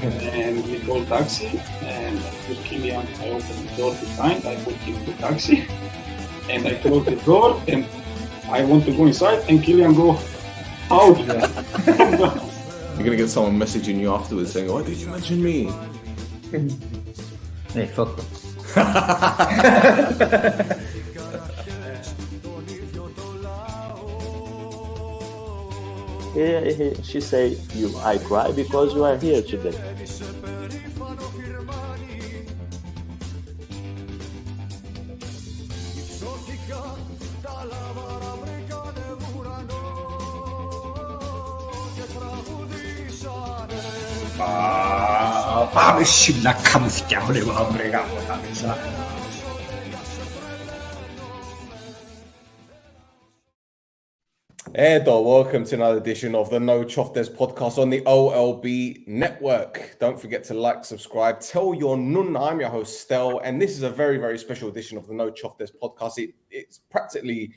And we called taxi, and I put Kilian, I opened the door behind, I put him to taxi, and I closed the door, and I want to go inside, and Kilian go out. You're gonna get someone messaging you afterwards saying, "Why did you mention me?" Hey, fuck them. She say, I cry because you are here today. Πάμε να κάνουμε φτιάχνουμε αμπρεγά μέσα. Edo, welcome to another edition of the No Choftes podcast on the OLB network. Don't forget to like, subscribe, tell your NOUNA. I'm your host, Stel, and this is a very, very special edition of the No Choftes podcast. It's practically,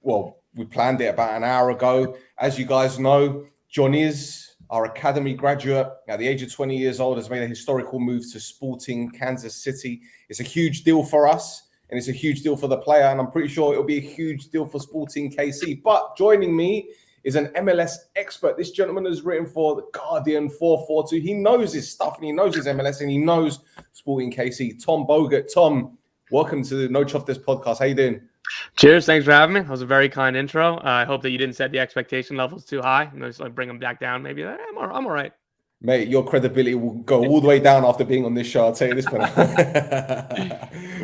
well, we planned it about an hour ago. As you guys know, Tzionis, our academy graduate, at the age of 20 years old, has made a historical move to Sporting Kansas City. It's a huge deal for us. And it's a huge deal for the player, and I'm pretty sure it'll be a huge deal for Sporting KC. But joining me is an MLS expert. This gentleman has written for the Guardian 442. He knows his stuff, and he knows his MLS, and he knows Sporting KC. Tom Bogert. Tom, welcome to the No Choftes podcast. How you doing? Cheers. Thanks for having me. That was a very kind intro. I hope that you didn't set the expectation levels too high. And just like bring them back down. Maybe I'm all right. Mate, your credibility will go all the way down after being on this show. I'll tell you this for now.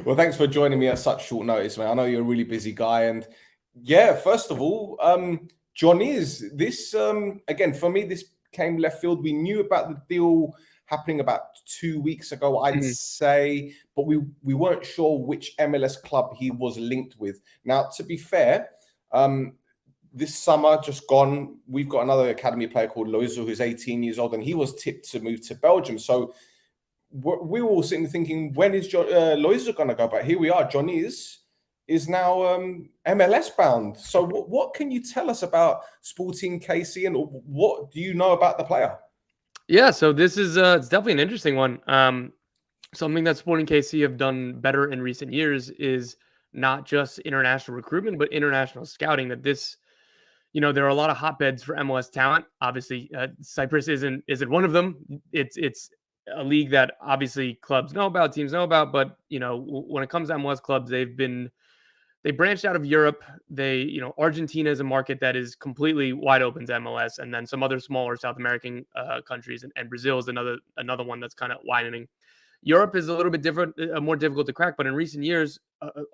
Well, thanks for joining me at such short notice, man. I know you're a really busy guy. And yeah, first of all, Tzionis, this, again, for me, this came left field. We knew about the deal happening about 2 weeks ago, I'd say, but we weren't sure which MLS club he was linked with. Now, to be fair, this summer, just gone, we've got another academy player called Loizo, who's 18 years old, and he was tipped to move to Belgium. So we were all sitting thinking, when is Loizo going to go? But here we are. Tzionis is now MLS bound. So what can you tell us about Sporting KC, and what do you know about the player? Yeah, so this is it's definitely an interesting one. Something that Sporting KC have done better in recent years is not just international recruitment, but international scouting. That this, there are a lot of hotbeds for MLS talent. Obviously, Cyprus isn't one of them. It's a league that obviously clubs know about, teams know about. But when it comes to MLS clubs, they branched out of Europe. Argentina is a market that is completely wide open to MLS, and then some other smaller South American countries, and Brazil is another one that's kind of widening. Europe is a little bit different, more difficult to crack. But in recent years,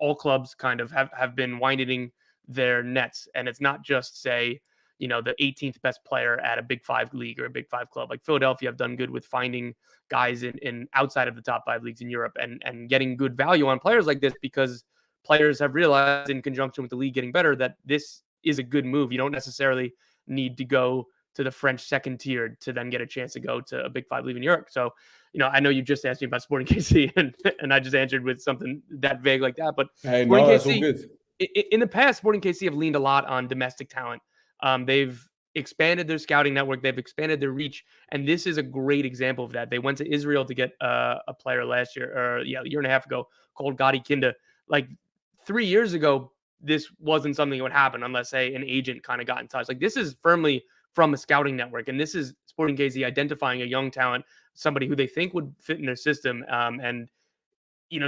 all clubs kind of have been widening their nets, and it's not just say the 18th best player at a Big Five league or a Big Five club. Like Philadelphia have done good with finding guys in outside of the top 5 leagues in Europe and getting good value on players like this, because players have realized in conjunction with the league getting better that this is a good move. You don't necessarily need to go to the French second tier to then get a chance to go to a Big Five league in Europe. So, I know you just asked me about Sporting KC and I just answered with something that vague like that, but hey, Sporting that's KC, all good. In the past, Sporting KC have leaned a lot on domestic talent. They've expanded their scouting network. They've expanded their reach. And this is a great example of that. They went to Israel to get a player last year, or a year and a half ago, called Gadi Kinda. Like 3 years ago, this wasn't something that would happen unless, say, an agent kind of got in touch. Like, this is firmly from a scouting network. And this is Sporting KC identifying a young talent, somebody who they think would fit in their system. And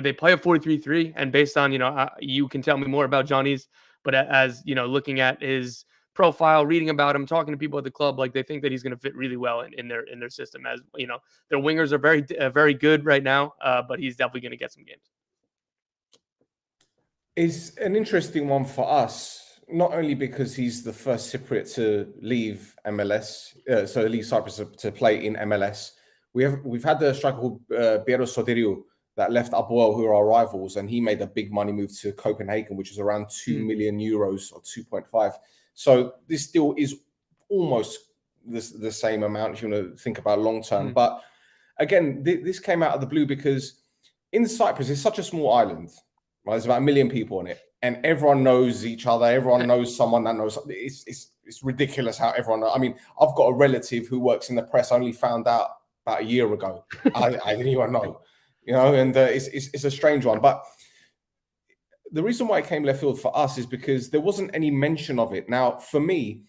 they play a 4-3-3, and based on, you can tell me more about Tzionis, but as, looking at his profile, reading about him, talking to people at the club, like, they think that he's going to fit really well in their system. As their wingers are very, very good right now, but he's definitely going to get some games. It's an interesting one for us, not only because he's the first Cypriot to leave MLS, leave Cyprus to play in MLS. We've had the striker called Biero Sodiriou that left Apoel, who are our rivals, and he made a big money move to Copenhagen, which is around 2 million euros or 2.5. So this deal is almost the same amount if you want to think about long term. But again, this came out of the blue because in Cyprus, it's such a small island. Right? There's about 1 million people on it, and everyone knows each other. Everyone knows someone that knows. It's ridiculous how everyone knows. I mean, I've got a relative who works in the press. I only found out about a year ago. I didn't even know, and it's a strange one. But the reason why it came left field for us is because there wasn't any mention of it. Now, for me,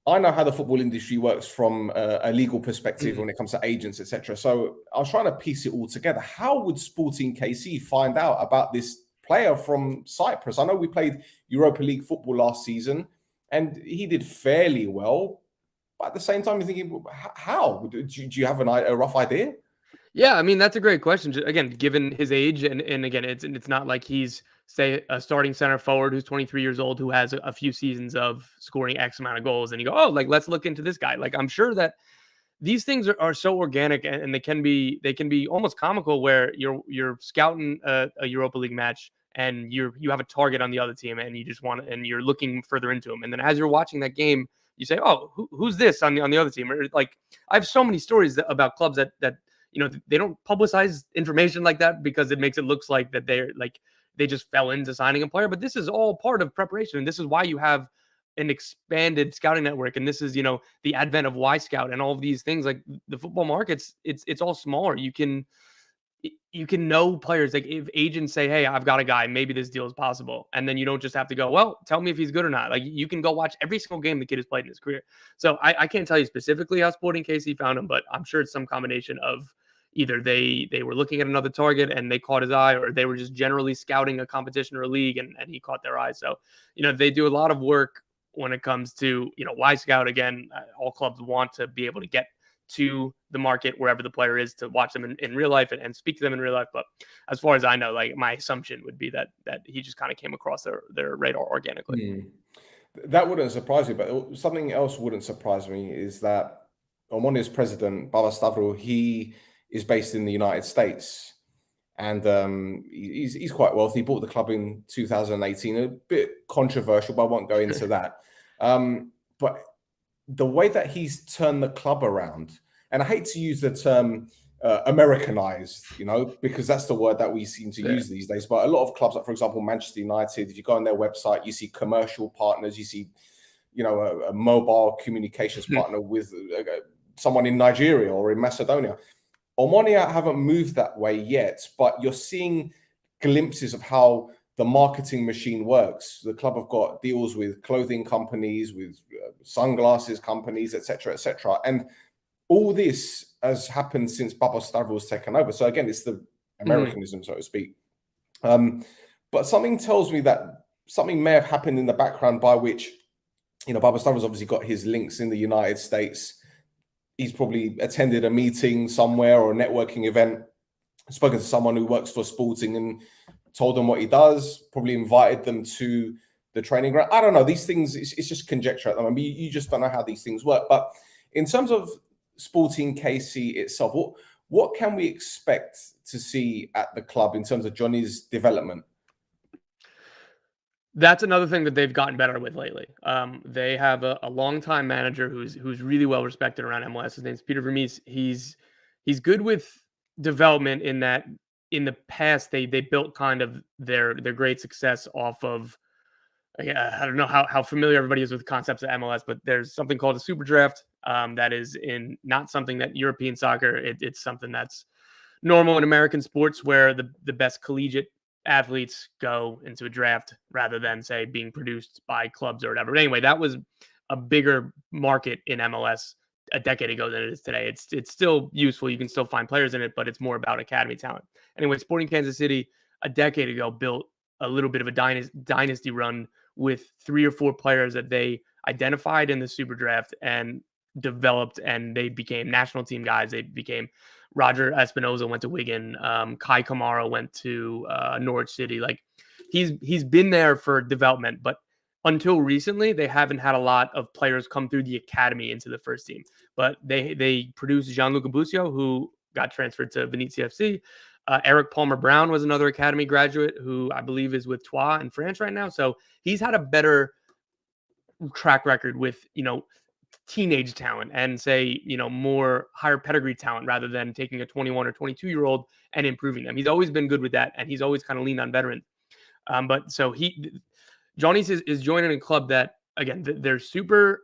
I know how the football industry works from a legal perspective when it comes to agents, etc. So I was trying to piece it all together. How would Sporting KC find out about this player from Cyprus? I know we played Europa League football last season, and he did fairly well. But at the same time, you're thinking, how? Do you have a rough idea? Yeah, I mean, that's a great question. Again, given his age, and again, it's not like he's, say, a starting center forward who's 23 years old who has a few seasons of scoring X amount of goals, and you go, oh, like, let's look into this guy. Like, I'm sure that these things are so organic, and they can be almost comical, where you're scouting a Europa League match, and you have a target on the other team, and you just and you're looking further into him, and then as you're watching that game, you say, oh, who's this on the other team? Or, like, I have so many stories about clubs that they don't publicize information like that because it makes it look like that they just fell into signing a player. But this is all part of preparation, and this is why you have an expanded scouting network, and this is the advent of Y Scout and all of these things. Like, the football markets, it's all smaller. You can know players. Like, if agents say, hey, I've got a guy, maybe this deal is possible, and then you don't just have to go, well, tell me if he's good or not. Like, you can go watch every single game the kid has played in his career. So I can't tell you specifically how Sporting KC found him, but I'm sure it's some combination of either they were looking at another target and they caught his eye, or they were just generally scouting a competition or a league and he caught their eye. So they do a lot of work when it comes to Y Scout. Again, all clubs want to be able to get to the market wherever the player is to watch them in real life and speak to them in real life. But as far as I know, like, my assumption would be that he just kind of came across their radar organically. That wouldn't surprise me, but something else wouldn't surprise me is that Omonio's president, Babastavro, he is based in the United States, and he's quite wealthy. He bought the club in 2018, a bit controversial, but I won't go into that. But the way that he's turned the club around, and I hate to use the term Americanized, because that's the word that we seem to use these days. But a lot of clubs, like, for example, Manchester United, if you go on their website, you see commercial partners, you see, a mobile communications partner with someone in Nigeria or in Macedonia. Omonoia haven't moved that way yet, but you're seeing glimpses of how the marketing machine works. The club have got deals with clothing companies, with sunglasses companies, etc., etc. And all this has happened since Babastavro's taken over. So again, it's the Americanism, so to speak. But something tells me that something may have happened in the background by which, Babastavro's obviously got his links in the United States. He's probably attended a meeting somewhere or a networking event, spoken to someone who works for Sporting and told them what he does, probably invited them to the training ground. I don't know. These things, it's just conjecture at the moment. You just don't know how these things work. But in terms of Sporting KC itself, what can we expect to see at the club in terms of Johnny's development? That's another thing that they've gotten better with lately. They have a longtime manager who's really well respected around MLS. His name's Peter Vermes. He's good with development, in that in the past they built kind of their great success off of, I don't know how familiar everybody is with concepts of MLS, but there's something called a super draft that is not something that European soccer. It's something that's normal in American sports, where the best collegiate athletes go into a draft rather than, say, being produced by clubs or whatever. But anyway, that was a bigger market in MLS a decade ago than it is today. It's still useful. You can still find players in it, but it's more about academy talent. Anyway, Sporting Kansas City a decade ago built a little bit of a dynasty run with 3 or 4 players that they identified in the super draft and developed, and they became national team guys. They became Roger Espinoza went to Wigan. Kai Kamara went to Norwich City. Like, he's been there for development, but until recently, they haven't had a lot of players come through the academy into the first team. But they produced Gianluca Busio, who got transferred to Venezia FC. Eric Palmer-Brown was another academy graduate who I believe is with Troyes in France right now. So he's had a better track record with, teenage talent and, say, more higher pedigree talent, rather than taking a 21 or 22-year-old and improving them. He's always been good with that, and he's always kind of leaned on veterans. But so Johnny's is joining a club that, again, they're super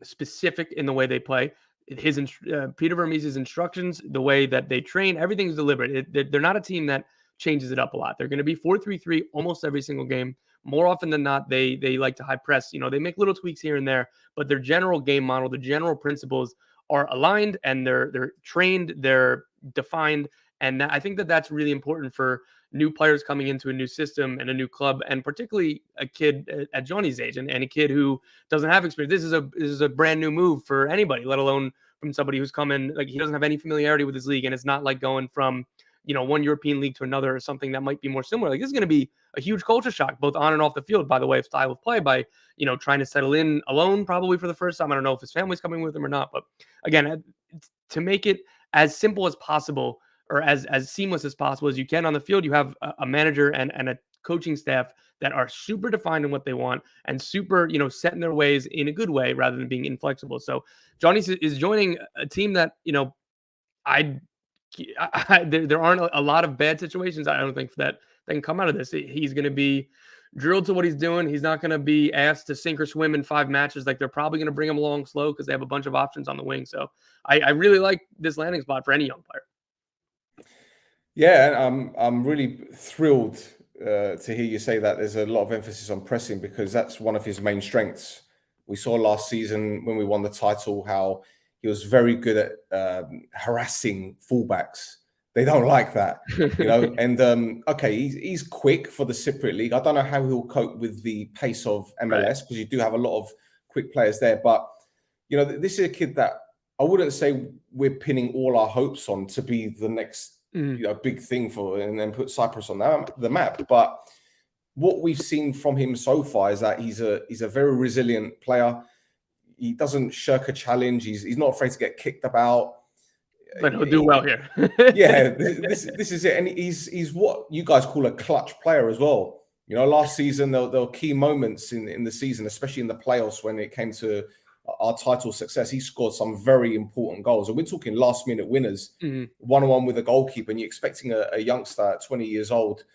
specific in the way they play. Peter Vermes' instructions, the way that they train, everything's deliberate. They're not a team that changes it up a lot. They're going to be 4-3-3 almost every single game. More often than not, they like to high press. They make little tweaks here and there, but their general game model, the general principles are aligned, and they're trained, they're defined, and I think that's really important for new players coming into a new system and a new club, and particularly a kid at Johnny's age and a kid who doesn't have experience. This is a brand new move for anybody, let alone from somebody who's coming, like, he doesn't have any familiarity with this league, and it's not like going from one European league to another or something that might be more similar. Like, this is going to be a huge culture shock, both on and off the field, by the way, of style of play, by, trying to settle in alone probably for the first time. I don't know if his family's coming with him or not, but again, to make it as simple as possible, or as seamless as possible as you can on the field, you have a manager and a coaching staff that are super defined in what they want and super, set in their ways in a good way rather than being inflexible. So Johnny is joining a team that, there aren't a lot of bad situations, I don't think, that can come out of this. He's going to be drilled to what he's doing. He's not going to be asked to sink or swim in 5 matches. Like, they're probably going to bring him along slow because they have a bunch of options on the wing. So I really like this landing spot for any young player. Yeah, I'm really thrilled to hear you say that. There's a lot of emphasis on pressing because that's one of his main strengths. We saw last season when we won the title how he was very good at harassing fullbacks. They don't like that, And okay, he's quick for the Cypriot League. I don't know how he'll cope with the pace of MLS because you do have a lot of quick players there. But this is a kid that I wouldn't say we're pinning all our hopes on to be the next big thing for, and then put Cyprus on the map. But what we've seen from him so far is that he's a very resilient player. He doesn't shirk a challenge. He's not afraid to get kicked about. But he'll do well here. Yeah, this is it. And he's what you guys call a clutch player as well. Last season there were key moments in the season, especially in the playoffs when it came to our title success. He scored some very important goals, and we're talking last-minute winners, 1-on-1 with a goalkeeper, and you're expecting a youngster at 20 years old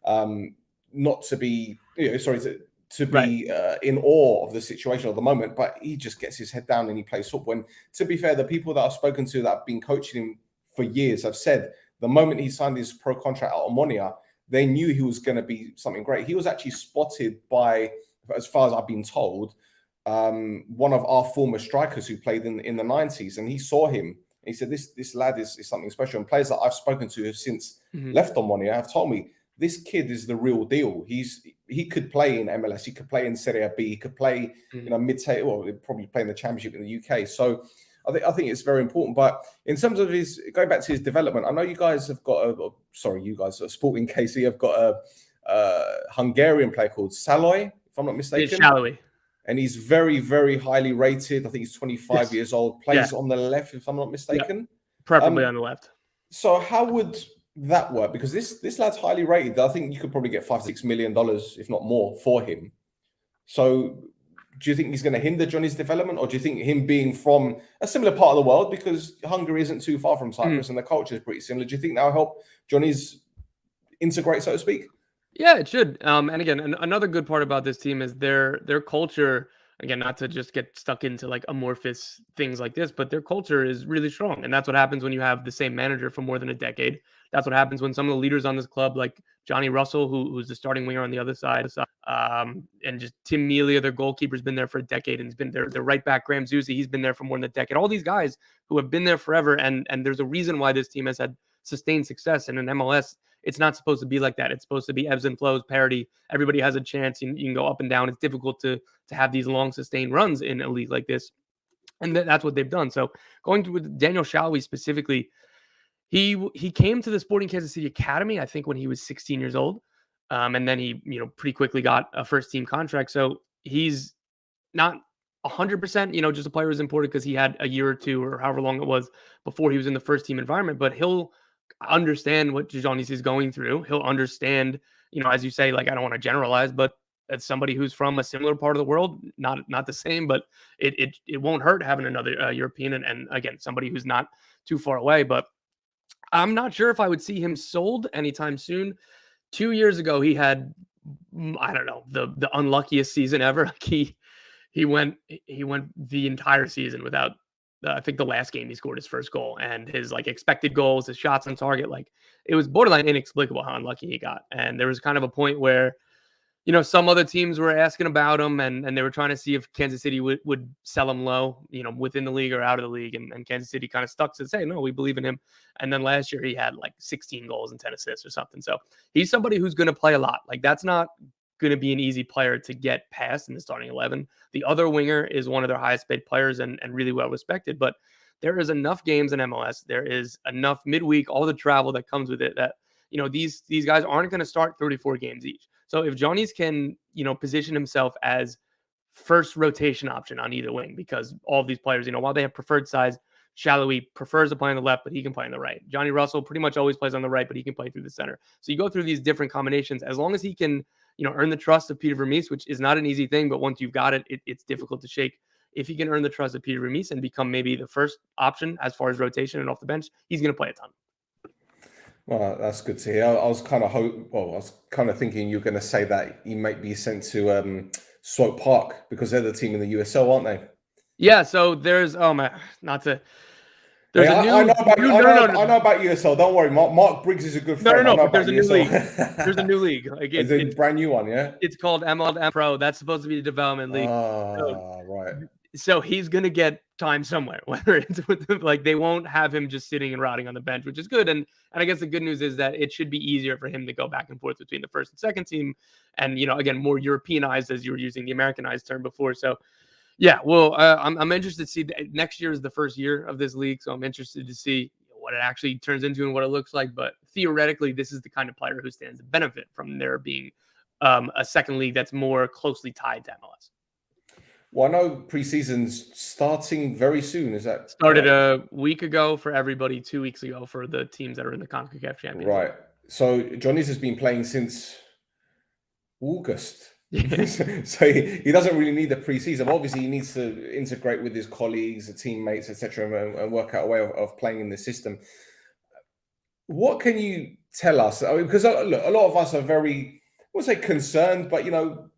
not to be, to be in awe of the situation at the moment, but he just gets his head down and he plays football. And to be fair, the people that I've spoken to that have been coaching him for years have said the moment he signed his pro contract at Omonoia, they knew he was going to be something great. He was actually spotted by, as far as I've been told, one of our former strikers who played in the 90s, and he saw him and he said, this lad is something special. And players that I've spoken to have since left Omonoia have told me this kid is the real deal. He could play in MLS, he could play in Serie B, he could play mid-table, or probably play in the Championship in the UK. So I think it's very important. But in terms of going back to his development, I know you guys have got Sporting KC have got a Hungarian player called Saloy, if I'm not mistaken. Shallowy. And he's very, very highly rated. I think he's 25 years old, plays on the left, if I'm not mistaken. Yep. Preferably on the left. So how would that work? Because this lad's highly rated. I think you could probably get $5-6 million, if not more, for him. So do you think he's going to hinder Johnny's development, or do you think him being from a similar part of the world, because Hungary isn't too far from Cyprus and the culture is pretty similar, do you think that'll help Johnny's integrate, so to speak? Yeah, it should. And again, another good part about this team is their culture. Again, not to just get stuck into like amorphous things like this, but their culture is really strong. And that's what happens when you have the same manager for more than a decade. That's what happens when some of the leaders on this club, like Johnny Russell, who's the starting winger on the other side, and just Tim Melia, their goalkeeper's been there for a decade, and he's been their right back, Graham Zusi, he's been there for more than a decade. All these guys who have been there forever, and there's a reason why this team has had sustained success. And in MLS, it's not supposed to be like that. It's supposed to be ebbs and flows, parity. Everybody has a chance. You can go up and down. It's difficult to have these long sustained runs in a league like this. And that's what they've done. So going to with Daniel Shalhoub specifically, he came to the Sporting Kansas City Academy, I think, when he was 16 years old. And then he, pretty quickly got a first team contract. So he's not 100%, just a player who's imported because he had a year or two or however long it was before he was in the first team environment, but he'll understand what Tzionis is going through. He'll understand, as you say, like, I don't want to generalize, but as somebody who's from a similar part of the world, not the same, but it won't hurt having another European and again, somebody who's not too far away. But I'm not sure if I would see him sold anytime soon. 2 years ago, he had, I don't know, the unluckiest season ever. He went the entire season without I think the last game he scored his first goal, and his like expected goals, his shots on target, like it was borderline inexplicable how unlucky he got. And there was kind of a point where, you know, some other teams were asking about him, and they were trying to see if Kansas City would sell him low, you know, within the league or out of the league. And Kansas City kind of stuck to say, no, we believe in him. And then last year he had like 16 goals and 10 assists or something. So he's somebody who's going to play a lot. Like that's not going to be an easy player to get past in the starting 11. The other winger is one of their highest paid players and really well respected. But there is enough games in MLS. There is enough midweek, all the travel that comes with it that, you know, these guys aren't going to start 34 games each. So if Tzionis can, you know, position himself as first rotation option on either wing, because all of these players, you know, while they have preferred size, Shallowy prefers to play on the left, but he can play on the right. Johnny Russell pretty much always plays on the right, but he can play through the center. So you go through these different combinations. As long as he can, you know, earn the trust of Peter Vermes, which is not an easy thing, but once you've got it, it's difficult to shake. If he can earn the trust of Peter Vermes and become maybe the first option as far as rotation and off the bench, he's going to play a ton. Well, that's good to hear. I was kind of thinking you're going to say that he might be sent to Swope Park because they're the team in the USL, aren't they? Yeah. So there's I know about USL. Don't worry, Mark Briggs is a good friend. No. But there's a new league. There's a new league. Like it's a brand new one, yeah. It's called MLM Pro. That's supposed to be the development league. Right. So he's gonna get time somewhere, whether it's with them, like they won't have him just sitting and rotting on the bench, which is good. And I guess the good news is that it should be easier for him to go back and forth between the first and second team, and you know, again, more Europeanized, as you were using the Americanized term before. So yeah, well, I'm interested to see. Next year is the first year of this league, so I'm interested to see what it actually turns into and what it looks like. But theoretically, this is the kind of player who stands to benefit from there being a second league that's more closely tied to MLS. Well, I know preseason's starting very soon. Is that started a week ago for everybody, 2 weeks ago for the teams that are in the CONCACAF Champions League. Right. So Tzionis has been playing since August. Yeah. So he doesn't really need the preseason. Obviously, he needs to integrate with his colleagues, the teammates, etc., and work out a way of playing in the system. What can you tell us? I mean, because look, a lot of us are very, I won't say concerned, but you know,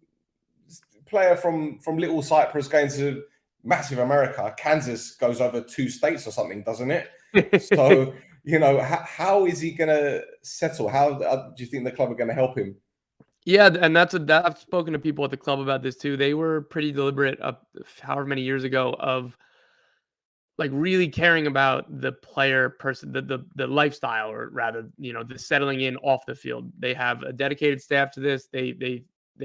player from little Cyprus going to massive America, Kansas goes over 2 states or something, doesn't it? So you know, how is he going to settle? How do you think the club are going to help him? Yeah, and I've spoken to people at the club about this too. They were pretty deliberate however many years ago of like really caring about the player person, the lifestyle, or rather, you know, the settling in off the field. They have a dedicated staff to this. They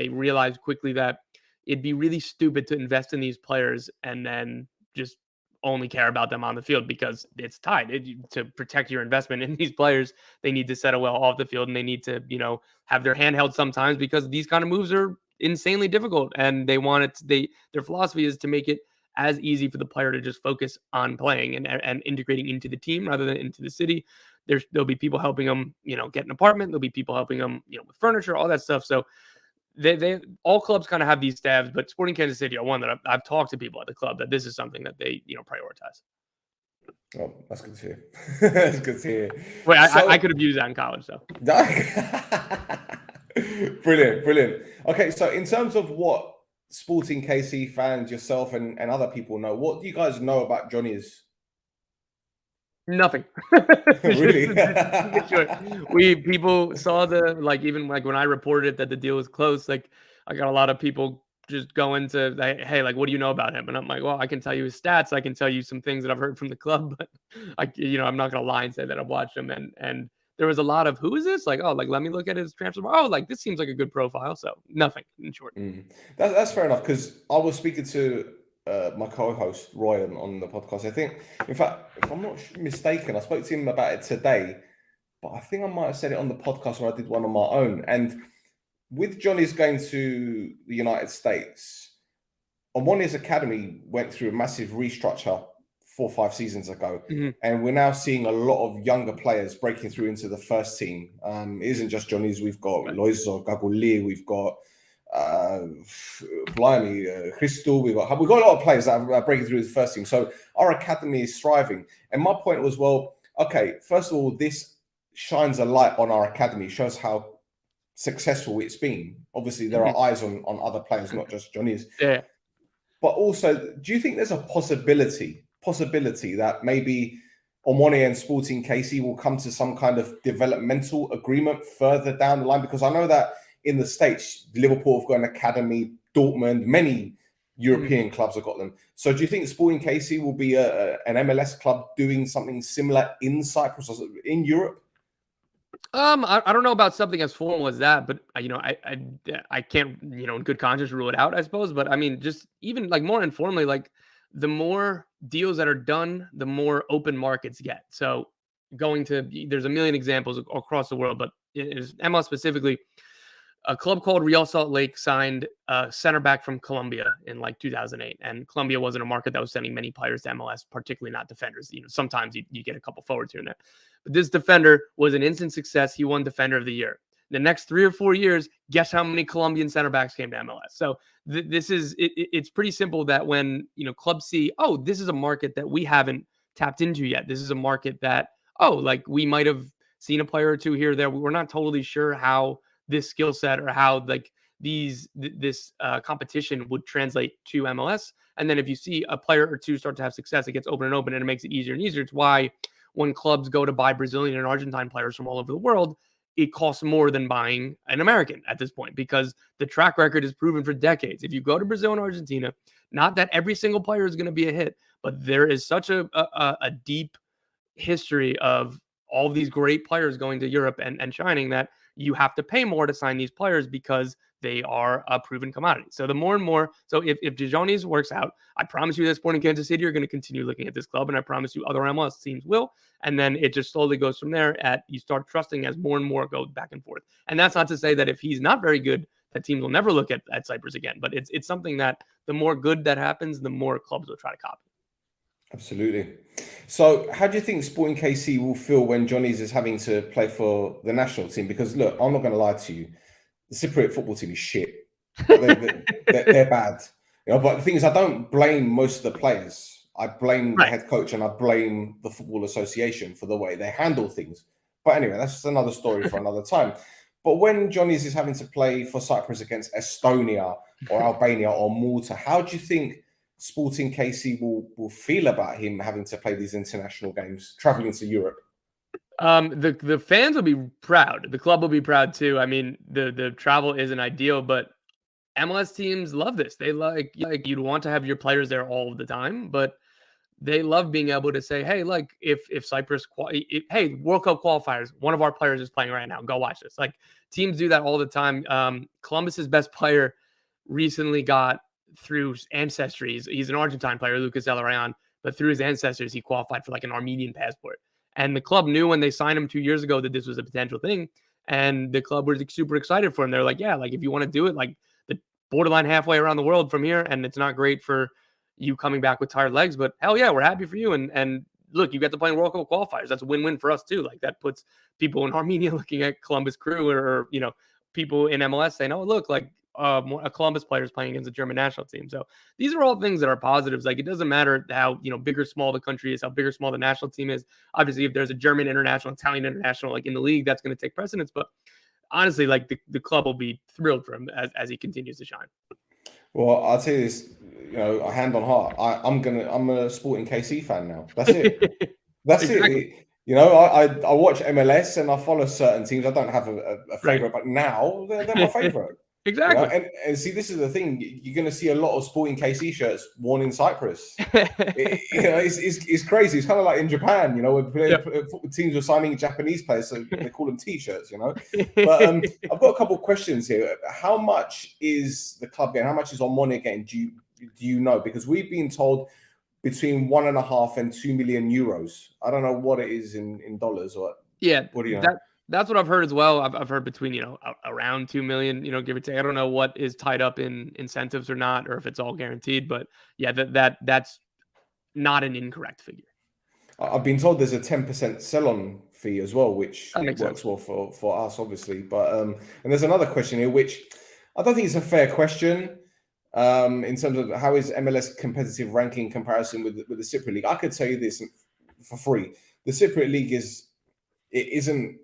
realized quickly that it'd be really stupid to invest in these players and then just only care about them on the field because it's tied. To protect your investment in these players, they need to settle well off the field, and they need to, you know, have their hand held sometimes because these kind of moves are insanely difficult, and they want it. Their philosophy is to make it as easy for the player to just focus on playing and integrating into the team rather than into the city. There'll be people helping them, you know, get an apartment. There'll be people helping them, you know, with furniture, all that stuff. So they all clubs kind of have these staffs, but Sporting Kansas City are one that I've talked to people at the club that this is something that they, you know, prioritize. Oh, that's good to hear. That's good to hear. Wait, I could have used that in college, though. Brilliant. Okay, so in terms of what Sporting KC fans, yourself, and other people know, what do you guys know about Tzionis? Nothing. Really? People saw even when I reported that the deal was close, like I got a lot of people just going to, hey, like, what do you know about him? And I'm like, well, I can tell you his stats. I can tell you some things that I've heard from the club, but I'm not going to lie and say that I've watched him. And there was a lot of, who is this? Like, oh, like, let me look at his transfer. Oh, like, this seems like a good profile. So nothing, in short. That's fair enough, because I was speaking to my co-host Roy on the podcast. I think, in fact, if I'm not mistaken, I spoke to him about it today, but I think I might have said it on the podcast where I did one on my own. And with Tzionis going to the United States, Omonia's academy went through a massive restructure 4 or 5 seasons ago, and we're now seeing a lot of younger players breaking through into the first team. It isn't just Tzionis. We've got Loizo, Gaguli, we've got Christou. We've got a lot of players that are breaking through the first team. So our academy is thriving. And my point was, well, okay, first of all, this shines a light on our academy, shows how successful it's been. Obviously, there are eyes on other players, not just Tzionis. Yeah. But also, do you think there's a possibility possibility that maybe Omonoia and Sporting KC will come to some kind of developmental agreement further down the line? Because I know that in the States, Liverpool have got an academy, Dortmund, many European clubs have got them. So do you think Sporting KC will be an MLS club doing something similar in Cyprus or in Europe? I don't know about something as formal as that, but I can't, in good conscience rule it out, I suppose. But I mean, just even like more informally, like the more deals that are done, the more open markets get. So there's a million examples across the world, but it's MLS specifically. A club called Real Salt Lake signed a center back from Colombia in like 2008. And Colombia wasn't a market that was sending many players to MLS, particularly not defenders. Sometimes you get a couple forwards here and there. But this defender was an instant success. He won Defender of the Year. The next 3 or 4 years, guess how many Colombian center backs came to MLS? So it's pretty simple that when clubs see, oh, this is a market that we haven't tapped into yet. This is a market that, like we might have seen a player or two here or there. We're not totally sure how this skill set or how like this competition would translate to MLS. And then if you see a player or two start to have success, it gets open and open and it makes it easier and easier. It's why when clubs go to buy Brazilian and Argentine players from all over the world, it costs more than buying an American at this point, because the track record is proven for decades. If you go to Brazil and Argentina, not that every single player is going to be a hit, but there is such a deep history of all of these great players going to Europe and shining that you have to pay more to sign these players because they are a proven commodity. So the more and more, so if Tzionis works out, I promise you that Sporting Kansas City are going to continue looking at this club, and I promise you other MLS teams will. And then it just slowly goes from there. You start trusting as more and more go back and forth. And that's not to say that if he's not very good, that teams will never look at Cyprus again. But it's something that the more good that happens, the more clubs will try to copy. Absolutely. So how do you think Sporting KC will feel when Tzionis is having to play for the national team? Because look, I'm not going to lie to you. The Cypriot football team is shit. They're bad. But the thing is, I don't blame most of the players. I blame the head coach and I blame the Football Association for the way they handle things. But anyway, that's just another story for another time. But when Tzionis is having to play for Cyprus against Estonia or Albania or Malta, how do you think Sporting KC will feel about him having to play these international games, traveling to Europe? The fans will be proud. The club will be proud too. I mean, the travel isn't ideal, but MLS teams love this. They like you'd want to have your players there all the time, but they love being able to say, hey, like if Cyprus, hey, World Cup qualifiers, one of our players is playing right now. Go watch this. Like teams do that all the time. Columbus's best player recently got through ancestry. He's an Argentine player, Lucas Elarayan, but through his ancestors, he qualified for like an Armenian passport. And the club knew when they signed him 2 years ago that this was a potential thing. And the club was super excited for him. They're like, yeah, like if you want to do it, like the borderline halfway around the world from here, and it's not great for you coming back with tired legs, but hell yeah, we're happy for you. And look, you got to play in World Cup qualifiers. That's a win-win for us too. Like that puts people in Armenia looking at Columbus Crew or people in MLS saying, oh, look, like a Columbus player is playing against a German national team. So these are all things that are positives. Like it doesn't matter how big or small the country is, how big or small the national team is. Obviously, if there's a German international, Italian international, like in the league, that's going to take precedence. But honestly, like the club will be thrilled for him as he continues to shine. Well, I'll tell you this, a hand on heart. I'm a Sporting KC fan now. That's it. That's exactly it. I watch MLS and I follow certain teams. I don't have a favorite, but now they're my favorite. Exactly. And see, this is the thing. You're going to see a lot of Sporting KC shirts worn in Cyprus. It's crazy. It's kind of like in Japan, when teams are signing Japanese players, so they call them T-shirts, But I've got a couple of questions here. How much is the club getting? How much is Omonoia getting? Do you know? Because we've been told between 1.5 and 2 million euros. I don't know what it is in dollars or what do you know? That's what I've heard as well. I've heard between, around 2 million, give or take. I don't know what is tied up in incentives or not, or if it's all guaranteed, but yeah, that's not an incorrect figure. I've been told there's a 10% sell-on fee as well, which works well for us, obviously. But and there's another question here, which I don't think it's a fair question in terms of how is MLS competitive ranking comparison with the Cypriot League. I could tell you this for free: the Cypriot League isn't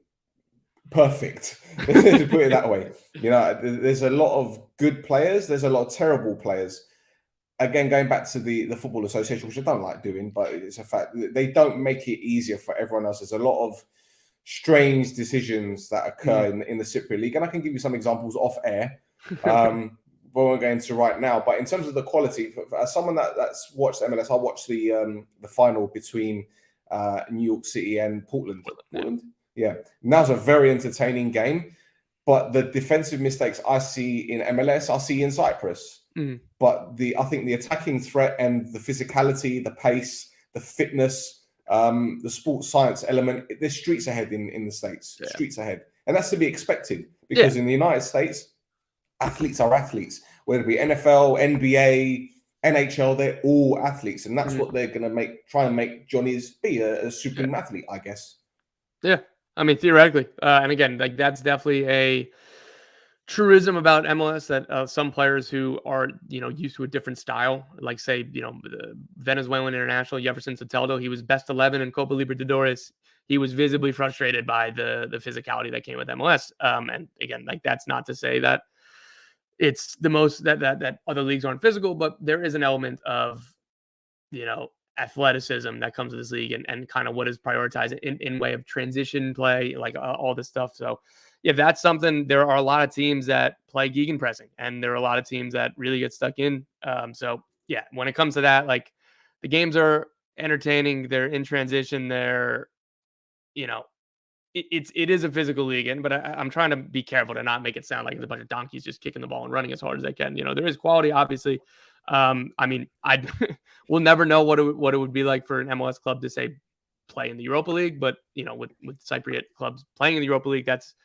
perfect, to put it that way. There's a lot of good players, there's a lot of terrible players. again, going back to the Football Association, which I don't like doing, but it's a fact, they don't make it easier for everyone else. There's a lot of strange decisions that occur in the Cypriot League, and I can give you some examples off air. We won't go into right now, but in terms of the quality, as someone that's watched MLS, I watched the final between New York City and Portland. Yeah, and that was a very entertaining game. But the defensive mistakes I see in MLS, I see in Cyprus. But I think the attacking threat and the physicality, the pace, the fitness, the sports science element, there's streets ahead in the States. Yeah. Streets ahead, and that's to be expected because in the United States, athletes are athletes, whether it be NFL, NBA, NHL, they're all athletes, and that's what they're going to try and make Tzionis be a supreme athlete, I guess. Yeah, I mean theoretically, and again, like that's definitely a truism about MLS that some players who are used to a different style, like say the Venezuelan international Jefferson Soteldo, he was best 11 in Copa Libertadores. He was visibly frustrated by the physicality that came with MLS. And again, like that's not to say that it's the most that other leagues aren't physical, but there is an element of athleticism that comes with this league and kind of what is prioritized in way of transition play, like all this stuff. So yeah, that's something. There are a lot of teams that play gegenpressing, and there are a lot of teams that really get stuck in. So yeah, when it comes to that, like the games are entertaining, they're in transition, they're it is a physical league, but I'm trying to be careful to not make it sound like it's a bunch of donkeys just kicking the ball and running as hard as they can. There is quality, obviously. I mean, we'll never know what it would be like for an MLS club to say play in the Europa League, but with Cypriot clubs playing in the Europa League, that's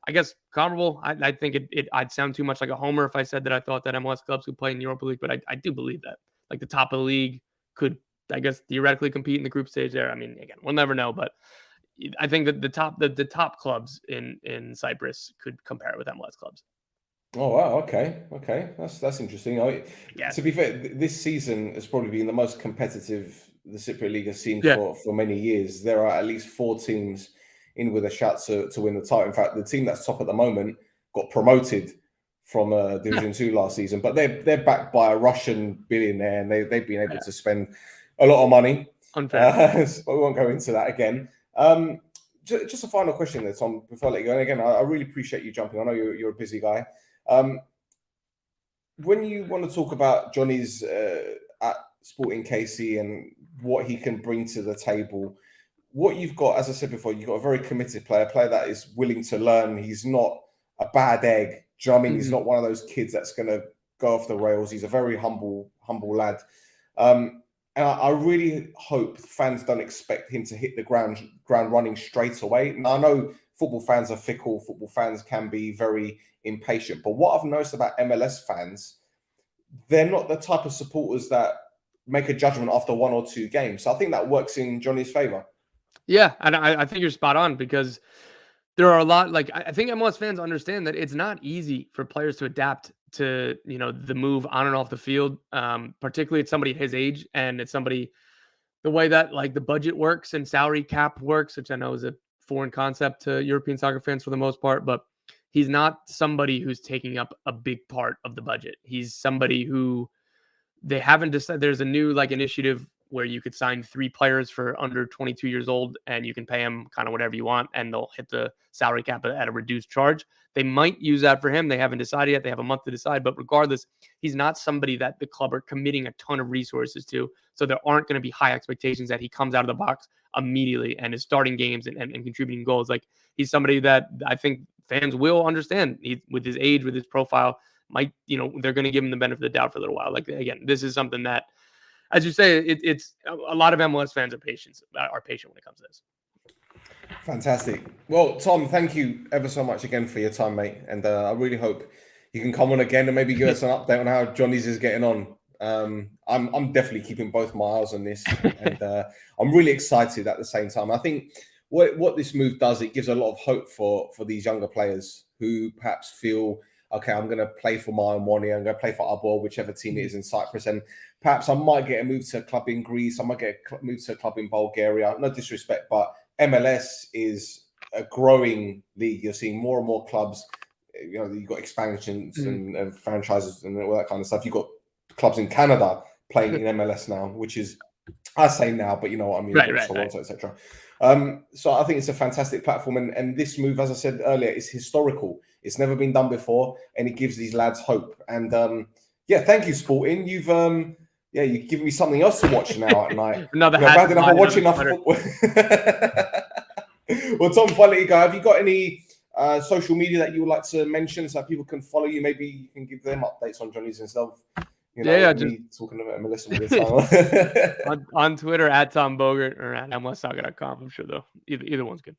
I guess comparable. I think I'd sound too much like a homer if I said that I thought that MLS clubs could play in the Europa League, but I do believe that like the top of the league could, I guess, theoretically compete in the group stage there. I mean, again, we'll never know, but I think that the top clubs in Cyprus could compare with MLS clubs. Oh wow! Okay, that's interesting. To be fair, this season has probably been the most competitive the Cypriot League has seen for many years. There are at least 4 teams in with a shot to win the title. In fact, the team that's top at the moment got promoted from Division 2 last season, but they're backed by a Russian billionaire, and they've been able to spend a lot of money. Unfair. But we won't go into that again. Just a final question there, Tom, before I let you go. And again, I really appreciate you jumping. I know you're a busy guy. When you want to talk about Tzionis at Sporting KC and what he can bring to the table, what you've got, as I said before, you've got a very committed player that is willing to learn. He's not a bad egg. Do you know what I mean? He's not one of those kids that's going to go off the rails. He's a very humble lad. And I really hope fans don't expect him to hit the ground running straight away. Now, I know football fans are fickle. Football fans can be very impatient. But what I've noticed about MLS fans, they're not the type of supporters that make a judgment after 1 or 2 games. So I think that works in Tzionis' favor. Yeah, and I think you're spot on because there are a lot, like I think MLS fans understand that it's not easy for players to adapt to, the move on and off the field, particularly it's somebody his age and it's somebody the way that like the budget works and salary cap works, which I know is a foreign concept to European soccer fans for the most part, but he's not somebody who's taking up a big part of the budget. He's somebody who they haven't decided. There's a new like initiative where you could sign 3 players for under 22 years old and you can pay them kind of whatever you want and they'll hit the salary cap at a reduced charge. They might use that for him. They haven't decided yet. They have a month to decide. But regardless, he's not somebody that the club are committing a ton of resources to. So there aren't going to be high expectations that he comes out of the box immediately and is starting games and contributing goals. Like he's somebody that I think fans will understand with his age, with his profile, they're going to give him the benefit of the doubt for a little while. Like, again, this is something that, as you say, it's a lot of MLS fans are patient when it comes to this. Fantastic. Well, Tom, thank you ever so much again for your time, mate. And I really hope you can come on again and maybe give us an update on how Tzionis is getting on. I'm definitely keeping both my eyes on this, and I'm really excited at the same time. I think what this move does, it gives a lot of hope for these younger players who perhaps feel, okay, I'm going to play for Omonoia, I'm going to play for Arbor, whichever team it is in Cyprus, and perhaps I might get a move to a club in Greece, I might get a move to a club in Bulgaria. No disrespect, but MLS is a growing league. You're seeing more and more clubs. You've got expansions and franchises and all that kind of stuff. You've got clubs in Canada playing in MLS now, which is, I say now, but you know what I mean, Toronto, etc. So I think it's a fantastic platform, and this move, as I said earlier, is historical. It's never been done before, and it gives these lads hope. And yeah, thank you, Sporting. You've given me something else to watch now at night. Another bad enough I'm watching enough football. Well, Tom, before I let you go, have you got any social media that you would like to mention so people can follow you? Maybe you can give them updates on Tzionis and stuff. You know, just talking about Melissa all the time. on Twitter at Tom Bogert or at mlsoccer.com. I'm sure though either one's good.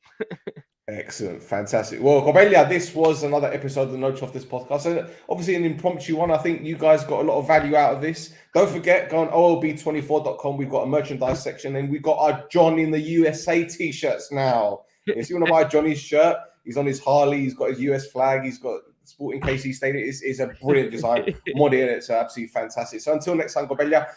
Excellent, fantastic. Well, Cobelia, this was another episode of the No Off This podcast. Obviously, an impromptu one. I think you guys got a lot of value out of this. Don't forget, go on olb24.com. We've got a merchandise section, and we've got our John in the USA t-shirts now. If you want to buy Johnny's shirt, he's on his Harley. He's got his US flag. He's got Sporting KC Stadium. It's a brilliant design. Mod in it, so absolutely fantastic. So until next time, Cobelia,